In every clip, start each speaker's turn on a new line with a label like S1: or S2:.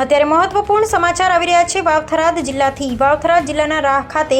S1: અત્યારે મહત્વપૂર્ણ સમાચાર આવી રહ્યા છે વાવથરાદ જિલ્લાથી। વાવથરાદ જિલ્લાના રાહ ખાતે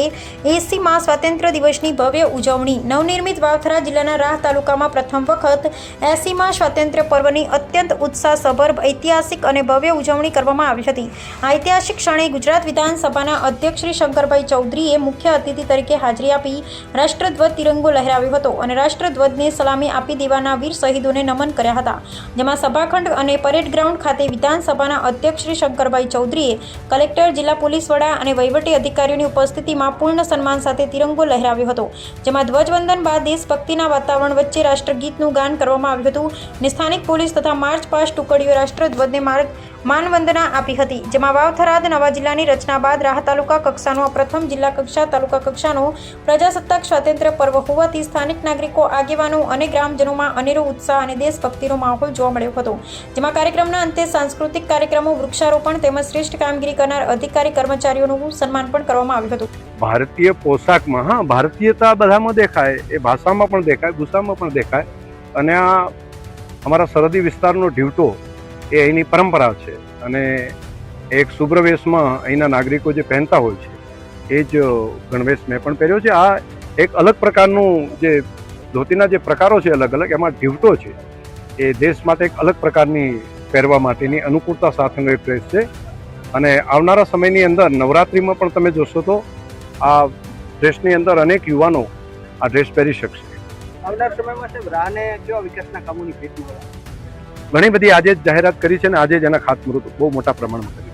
S1: 80મા સ્વાતંત્ર્ય દિવસની ભવ્ય ઉજવણી। નવનિર્મિત વાવથરાદ જિલ્લાના રાહ તાલુકામાં પ્રથમ વખત 80મા સ્વાતંત્ર્ય પર્વની અત્યંત ઉત્સાહસભર ઐતિહાસિક અને ભવ્ય ઉજવણી કરવામાં આવી હતી। આ ઐતિહાસિક ક્ષણે ગુજરાત વિધાનસભાના અધ્યક્ષ શ્રી શંકરભાઈ ચૌધરીએ મુખ્ય અતિથિ તરીકે હાજરી આપી રાષ્ટ્રધ્વજ તિરંગો લહેરાવ્યો હતો અને રાષ્ટ્રધ્વજને સલામી આપી દેવાના વીર શહીદોને નમન કર્યા હતા। જેમાં સભાખંડ અને પરેડ ગ્રાઉન્ડ ખાતે વિધાનસભાના અધ્યક્ષ શ્રી શંકરભાઈ ચૌધરીએ કલેક્ટર, જિલ્લા પોલીસ વડા અને વહીવટી અધિકારીઓની ઉપસ્થિતિમાં પૂર્ણ સન્માન સાથે તિરંગો લહેરાવ્યો હતો। જેમાં ધ્વજવંદન બાદ દેશભક્તિના વાતાવરણ વચ્ચે રાષ્ટ્રગીતનું ગાન કરવામાં આવ્યું હતું અને સ્થાનિક પોલીસ તથા માર્ચ પાસ્ટ ટુકડીઓ રાષ્ટ્રધ્વજને માનવંદના આપી હતી। જેમાં વાવથરાદ નવા જિલ્લાની રચના બાદ રાહ તાલુકા કક્ષાનો આ પ્રથમ જિલ્લા કક્ષા તાલુકા કક્ષાનો પ્રજાસત્તાક સ્વાતંત્ર્ય પર્વ હોવાથી સ્થાનિક નાગરિકો, આગેવાનો અને ગ્રામજનોમાં અનેરો ઉત્સાહ અને દેશભક્તિનો માહોલ જોવા મળ્યો હતો। જેમાં કાર્યક્રમના અંતે સાંસ્કૃતિક કાર્યક્રમો, વૃક્ષારોપણ તેમજ શ્રેષ્ઠ કામગીરી કરનાર અધિકારી કર્મચારીઓનું સન્માન પણ કરવામાં આવ્યું હતું।
S2: ભારતીય પોશાકમાં ભારતીયતા બધામાં દેખાય, એ ભાષામાં પણ દેખાય, ગુસ્સામાં પણ દેખાય અને આ અમારા સરહદી વિસ્તારનો ઢીવટો એ અહીંની પરંપરા છે અને એક શુભ્ર વેશમાં અહીંના નાગરિકો જે પહેરતા હોય છે એ જ ગણવેશ મેં પણ પહેર્યો છે। આ એક અલગ પ્રકારનું જે ધોતીના જે પ્રકારો છે અલગ અલગ, એમાં ઢીવટો છે એ દેશ માટે એક અલગ પ્રકારની પહેરવા માટેની અનુકૂળતા સાથેનો એક ડ્રેસ છે અને આવનારા સમયની અંદર નવરાત્રિમાં પણ તમે જોશો તો આ ડ્રેસની અંદર અનેક યુવાનો આ ડ્રેસ પહેરી શકશે।
S3: આવનાર સમયમાં સાહેબ રાહને કેવા વિકાસના કામોની ભેટ મળે?
S2: ઘણી બધી આજે જ જાહેરાત કરી છે ને આજે જ એના ખાતમુહૂર્ત બહુ મોટા પ્રમાણમાં